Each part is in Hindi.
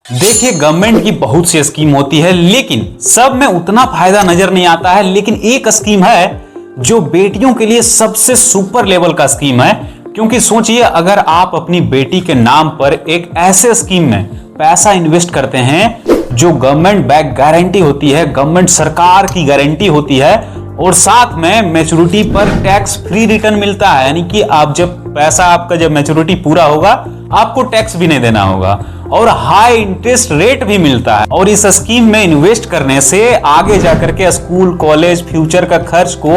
देखिए, गवर्नमेंट की बहुत सी स्कीम होती है, लेकिन सब में उतना फायदा नजर नहीं आता है। लेकिन एक स्कीम है जो बेटियों के लिए सबसे सुपर लेवल का स्कीम है। क्योंकि सोचिए, अगर आप अपनी बेटी के नाम पर एक ऐसे स्कीम में पैसा इन्वेस्ट करते हैं जो गवर्नमेंट बैक गारंटी होती है, गवर्नमेंट सरकार की गारंटी होती है, और साथ में मैच्योरिटी पर टैक्स फ्री रिटर्न मिलता है। यानी कि आप जब पैसा आपका जब मैच्योरिटी पूरा होगा, आपको टैक्स भी नहीं देना होगा, और हाई इंटरेस्ट रेट भी मिलता है। और इस स्कीम में इन्वेस्ट करने से आगे जाकर के स्कूल, कॉलेज, फ्यूचर का खर्च को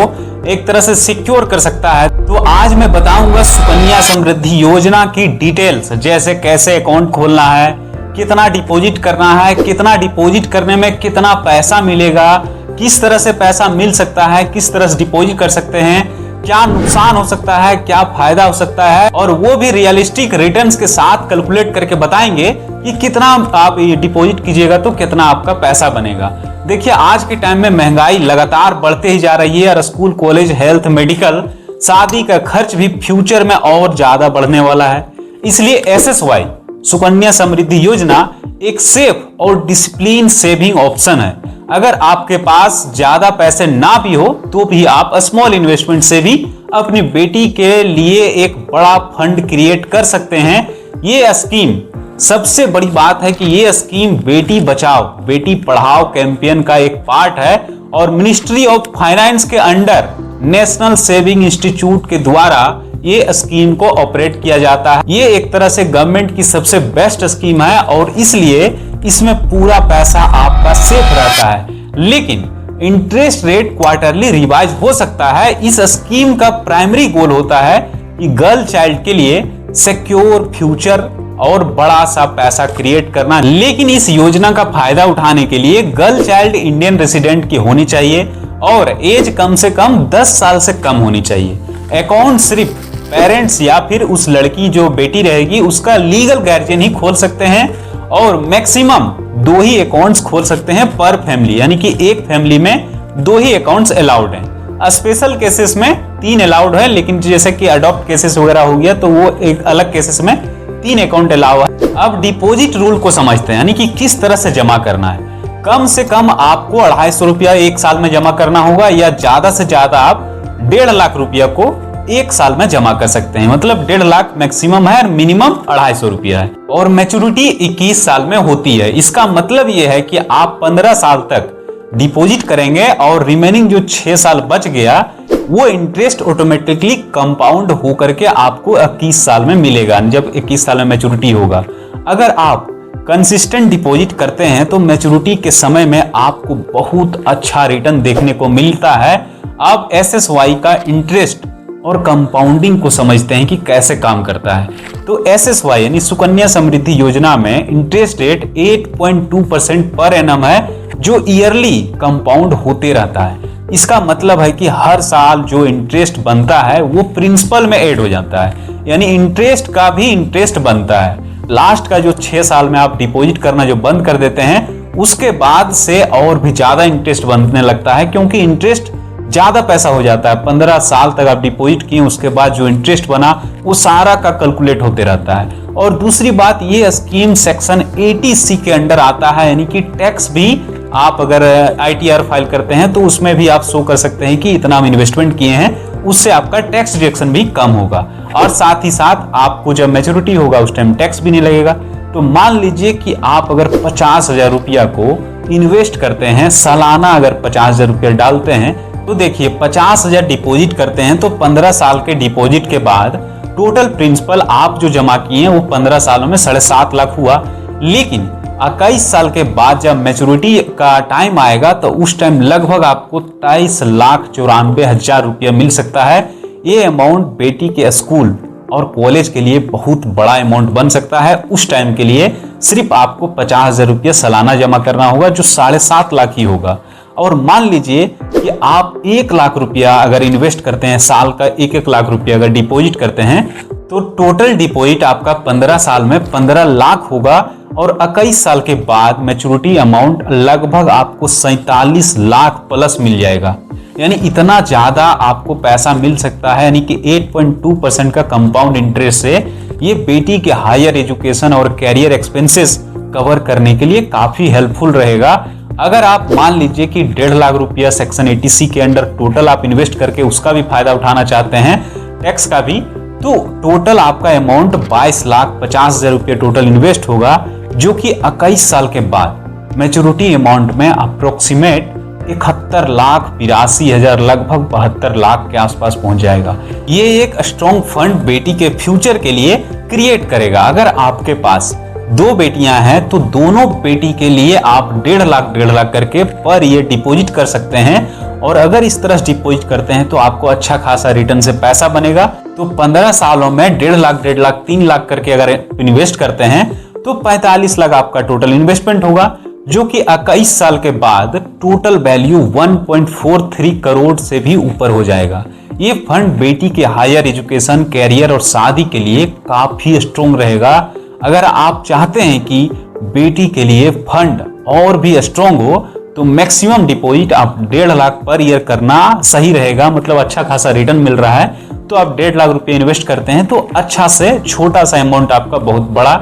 एक तरह से सिक्योर कर सकता है। तो आज मैं बताऊंगा सुकन्या समृद्धि योजना की डिटेल्स, जैसे कैसे अकाउंट खोलना है, कितना डिपॉजिट करना है, कितना डिपॉजिट करने में कितना पैसा मिलेगा, किस तरह से पैसा मिल सकता है, किस तरह से डिपॉजिट कर सकते हैं, क्या नुकसान हो सकता है, क्या फायदा हो सकता है, और वो भी रियलिस्टिक रिटर्न्स के साथ कैलकुलेट करके बताएंगे कि कितना आप डिपॉजिट कीजिएगा तो कितना आपका पैसा बनेगा। देखिए, आज के टाइम में महंगाई लगातार बढ़ते ही जा रही है, और स्कूल, कॉलेज, हेल्थ, मेडिकल, शादी का खर्च भी फ्यूचर में और ज्यादा बढ़ने वाला है। इसलिए SSY सुकन्या समृद्धि योजना एक सेफ और डिसिप्लिन सेविंग ऑप्शन है। अगर आपके पास ज्यादा पैसे ना भी हो तो भी आप स्मॉल इन्वेस्टमेंट से भी अपनी बेटी के लिए एक बड़ा फंड क्रिएट कर सकते हैं। ये स्कीम, सबसे बड़ी बात है कि ये स्कीम बेटी बचाओ बेटी पढ़ाओ कैंपेन का एक पार्ट है, और मिनिस्ट्री ऑफ फाइनेंस के अंडर नेशनल सेविंग इंस्टीट्यूट के द्वारा ये स्कीम को ऑपरेट किया जाता है। ये एक तरह से गवर्नमेंट की सबसे बेस्ट स्कीम है, और इसलिए इसमें पूरा पैसा आपका सेफ रहता है। लेकिन इंटरेस्ट रेट क्वार्टरली रिवाइज हो सकता है। इस स्कीम का प्राइमरी गोल होता है कि गर्ल चाइल्ड के लिए सिक्योर फ्यूचर और बड़ा सा पैसा क्रिएट करना। लेकिन इस योजना का फायदा उठाने के लिए गर्ल चाइल्ड इंडियन रेसिडेंट की होनी चाहिए, और एज कम से कम 10 साल से कम होनी चाहिए। अकाउंट सिर्फ पेरेंट्स या फिर उस लड़की जो बेटी रहेगी उसका लीगल गार्जियन ही खोल सकते हैं, और मैक्सिमम 2 ही अकाउंट्स खोल सकते हैं पर फैमिली। यानी कि एक फैमिली में 2 ही अकाउंट्स अलाउड हैं। स्पेशल केसेस में 3 अलाउड है, लेकिन जैसे कि अडॉप्ट केसेस वगैरह हो गया तो वो एक अलग केसेस में 3 अकाउंट अलाउ है। अब डिपॉजिट रूल को समझते हैं, यानी कि किस तरह से जमा करना है। कम से कम आपको 250 रुपया एक साल में जमा करना होगा, या ज्यादा से ज्यादा आप 1.5 लाख रुपया को एक साल में जमा कर सकते हैं। मतलब 1.5 लाख मैक्सिमम है और मिनिमम 250 रुपया है, और मैच्योरिटी 21 साल में होती है। इसका मतलब यह है कि आप 15 साल तक डिपॉजिट करेंगे, और रिमेनिंग जो 6 साल बच गया वो इंटरेस्ट ऑटोमेटिकली कंपाउंड होकर के आपको 21 साल में मिलेगा, जब 21 साल में मैच्योरिटी होगा। अगर आप कंसिस्टेंट डिपॉजिट करते हैं तो मैच्योरिटी के समय में आपको बहुत अच्छा रिटर्न देखने को मिलता है। अब SSY का इंटरेस्ट और कंपाउंडिंग को समझते हैं कि कैसे काम करता है। तो SSY यानी सुकन्या समृद्धि योजना में इंटरेस्ट रेट 8.2% पर एनम है, जो ईयरली कंपाउंड होते रहता है। इसका मतलब है कि हर साल जो इंटरेस्ट बनता है वो प्रिंसिपल में ऐड हो जाता है, यानी इंटरेस्ट का भी इंटरेस्ट बनता है। लास्ट का जो 6 साल में आप डिपॉजिट करना जो बंद कर देते हैं, उसके बाद से और भी ज्यादा इंटरेस्ट बनने लगता है, क्योंकि इंटरेस्ट ज्यादा पैसा हो जाता है। 15 साल तक आप डिपॉजिट किए, उसके बाद जो इंटरेस्ट बना वो सारा का कैलकुलेट होते रहता है। और दूसरी बात, ये स्कीम सेक्शन 80C के अंडर आता है, यानी कि टैक्स भी आप अगर ITR फाइल करते हैं तो उसमें भी आप शो कर सकते हैं कि इतना हम इन्वेस्टमेंट किए हैं, उससे आपका टैक्स डिडक्शन भी कम होगा, और साथ ही साथ आपको जब मैच्योरिटी होगा उस टाइम टैक्स भी नहीं लगेगा। तो मान लीजिए कि आप अगर 50,000 रुपया को इन्वेस्ट करते हैं, सालाना अगर 50,000 रुपया डालते हैं, तो देखिए 50,000 डिपॉजिट करते हैं तो 15 साल के डिपॉजिट के बाद टोटल प्रिंसिपल आप जो जमा किए हैं वो 15 सालों में 7.5 लाख हुआ। लेकिन 21 साल के बाद जब मैच्योरिटी का टाइम आएगा तो उस टाइम लगभग आपको 23,94,000 रुपया मिल सकता है। ये अमाउंट बेटी के स्कूल और कॉलेज के लिए बहुत बड़ा अमाउंट बन सकता है। उस टाइम के लिए सिर्फ आपको 50,000 रुपया सालाना जमा करना होगा, जो 7.5 लाख ही होगा। और मान लीजिए कि आप 1 लाख रुपया अगर इन्वेस्ट करते हैं, साल का 1-1 लाख रुपया अगर डिपॉजिट करते हैं, तो टोटल डिपॉजिट आपका 15 साल में 15 लाख होगा, और 21 साल के बाद मैच्योरिटी अमाउंट लगभग आपको 47 लाख प्लस मिल जाएगा। यानी इतना ज्यादा आपको पैसा मिल सकता है, यानी कि 8.2% का कंपाउंड इंटरेस्ट से ये बेटी के हायर एजुकेशन और कैरियर एक्सपेंसेस कवर करने के लिए काफी हेल्पफुल रहेगा। अगर आप मान लीजिए कि 1.5 लाख रुपया सेक्शन 80C के अंडर टोटल आप इन्वेस्ट करके उसका भी फायदा उठाना चाहते हैं, टैक्स का भी, तो टोटल आपका अमाउंट 22,50,000 रुपये टोटल इन्वेस्ट होगा, जो कि 21 साल के बाद मैच्योरिटी अमाउंट में अप्रोक्सीमेट 71,82,000 लगभग 72 लाख के आसपास पहुंच जाएगा। ये एक स्ट्रॉन्ग फंड बेटी के फ्यूचर के लिए क्रिएट करेगा। अगर आपके पास 2 बेटियां हैं तो दोनों बेटी के लिए आप 1.5 लाख करके पर ईयर डिपॉजिट कर सकते हैं, और अगर इस तरह डिपॉजिट करते हैं तो आपको अच्छा खासा रिटर्न से पैसा बनेगा। तो 15 सालों में 1.5 लाख 3 लाख करके अगर इन्वेस्ट करते हैं तो 45 लाख आपका टोटल इन्वेस्टमेंट होगा, जो कि 21 साल के बाद टोटल वैल्यू 1.43 करोड़ से भी ऊपर हो जाएगा। ये फंड बेटी के हायर एजुकेशन, कैरियर और शादी के लिए काफी स्ट्रॉन्ग रहेगा। अगर आप चाहते हैं कि बेटी के लिए फंड और भी स्ट्रॉन्ग हो तो मैक्सिमम डिपॉजिट आप 1.5 लाख पर ईयर करना सही रहेगा। मतलब अच्छा खासा रिटर्न मिल रहा है तो आप 1.5 लाख रुपए इन्वेस्ट करते हैं तो अच्छा से छोटा सा अमाउंट आपका बहुत बड़ा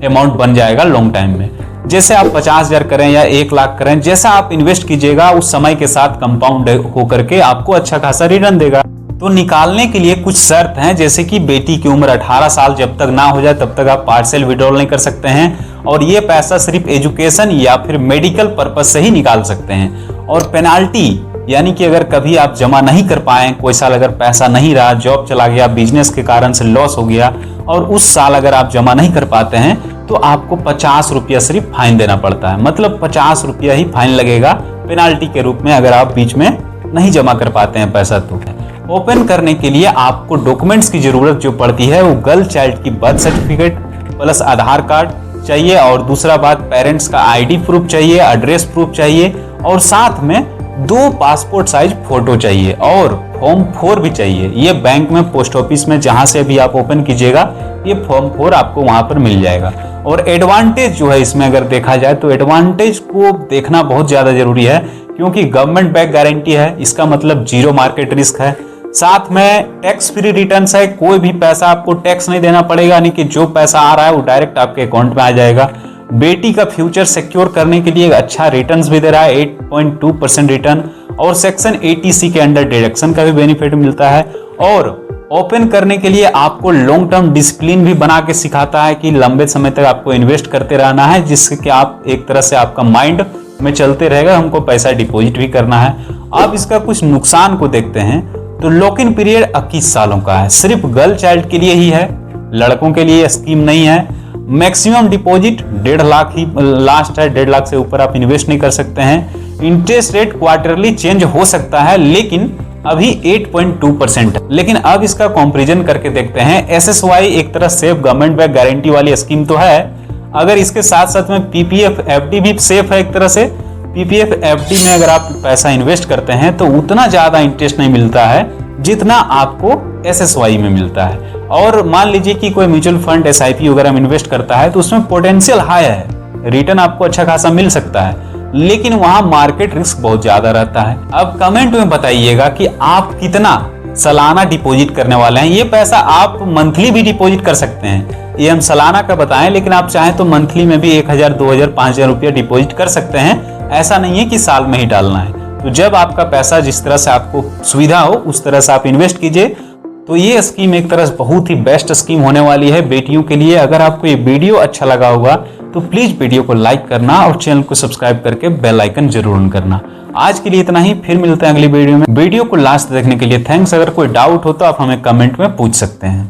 अमाउंट बन जाएगा लॉन्ग टाइम में। जैसे आप 50,000 करें या 1 लाख करें, जैसा आप इन्वेस्ट कीजिएगा उस समय के साथ कंपाउंड होकर के आपको अच्छा खासा रिटर्न देगा। तो निकालने के लिए कुछ शर्त हैं, जैसे कि बेटी की उम्र 18 साल जब तक ना हो जाए तब तक आप पार्शियल विड्रॉल नहीं कर सकते हैं, और ये पैसा सिर्फ एजुकेशन या फिर मेडिकल पर्पज से ही निकाल सकते हैं। और पेनाल्टी यानी कि अगर कभी आप जमा नहीं कर पाए, कोई साल अगर पैसा नहीं रहा, जॉब चला गया, बिजनेस के कारण से लॉस हो गया और उस साल अगर आप जमा नहीं कर पाते हैं तो आपको 50 रुपया सिर्फ फाइन देना पड़ता है। मतलब 50 रुपया ही फाइन लगेगा पेनाल्टी के रूप में अगर आप बीच में नहीं जमा कर पाते हैं पैसा। तो ओपन करने के लिए आपको डॉक्यूमेंट्स की जरूरत जो पड़ती है वो गर्ल चाइल्ड की बर्थ सर्टिफिकेट प्लस आधार कार्ड चाहिए, और दूसरा बात पेरेंट्स का आईडी प्रूफ चाहिए, एड्रेस प्रूफ चाहिए, और साथ में 2 पासपोर्ट साइज फोटो चाहिए, और फॉर्म 4 भी चाहिए। ये बैंक में, पोस्ट ऑफिस में, जहां से भी आप ओपन कीजिएगा ये फॉर्म 4 आपको वहां पर मिल जाएगा। और एडवांटेज जो है इसमें अगर देखा जाए तो एडवांटेज को देखना बहुत ज्यादा जरूरी है, क्योंकि गवर्नमेंट बैक गारंटी है, इसका मतलब 0 मार्केट रिस्क है। साथ में टैक्स फ्री रिटर्न्स है, कोई भी पैसा आपको टैक्स नहीं देना पड़ेगा, यानी कि जो पैसा आ रहा है वो डायरेक्ट आपके अकाउंट में आ जाएगा। बेटी का फ्यूचर सिक्योर करने के लिए एक अच्छा रिटर्न्स भी दे रहा है, 8.2% रिटर्न, और सेक्शन 80C के अंडर डिडक्शन का भी बेनिफिट मिलता है। और ओपन करने के लिए आपको लॉन्ग टर्म डिसिप्लिन भी बना के सिखाता है कि लंबे समय तक आपको इन्वेस्ट करते रहना है, जिससे कि आप एक तरह से आपका माइंड में चलते रहेगा, हमको पैसा डिपॉजिट भी करना है। अब इसका कुछ नुकसान को देखते हैं तो लॉक इन पीरियड 21 सालों का है, सिर्फ गर्ल चाइल्ड के लिए ही है, लड़कों के लिए स्कीम नहीं है। मैक्सिमम डिपॉजिट 1.5 लाख ही लास्ट है, 1.5 लाख से ऊपर आप इन्वेस्ट नहीं कर सकते हैं। इंटरेस्ट रेट क्वार्टरली चेंज हो सकता है, लेकिन अभी 8.2% है। लेकिन अब इसका कंपैरिजन करके देखते हैं। SSY एक तरह सेफ गवर्नमेंट बैक गारंटी वाली स्कीम तो है, अगर इसके साथ साथ में PPF FD भी सेफ है एक तरह से। PPF FD में अगर आप पैसा इन्वेस्ट करते हैं तो उतना ज्यादा इंटरेस्ट नहीं मिलता है जितना आपको SSY में मिलता है। और मान लीजिए कि कोई म्यूचुअल फंड SIP वगैरह में इन्वेस्ट करता है तो उसमें पोटेंशियल हाई है, रिटर्न आपको अच्छा खासा मिल सकता है, लेकिन वहां मार्केट रिस्क बहुत ज्यादा रहता है। अब कमेंट में बताइएगा कि आप कितना सालाना डिपॉजिट करने वाले हैं। ये पैसा आप मंथली भी डिपॉजिट कर सकते हैं, ये हम सालाना का बताएं, लेकिन आप चाहें तो मंथली में भी 1,000, 2,000, 5,000 रुपया डिपॉजिट कर सकते हैं। ऐसा नहीं है कि साल में ही डालना है। तो जब आपका पैसा जिस तरह से आपको सुविधा हो उस तरह से आप इन्वेस्ट कीजिए। तो ये स्कीम एक तरह से बहुत ही बेस्ट स्कीम होने वाली है बेटियों के लिए। अगर आपको ये वीडियो अच्छा लगा होगा तो प्लीज वीडियो को लाइक करना और चैनल को सब्सक्राइब करके बेल आइकन जरूर ऑन करना। आज के लिए इतना ही, फिर मिलते हैं अगली वीडियो में। वीडियो को लास्ट देखने के लिए थैंक्स। अगर कोई डाउट हो तो आप हमें कमेंट में पूछ सकते हैं।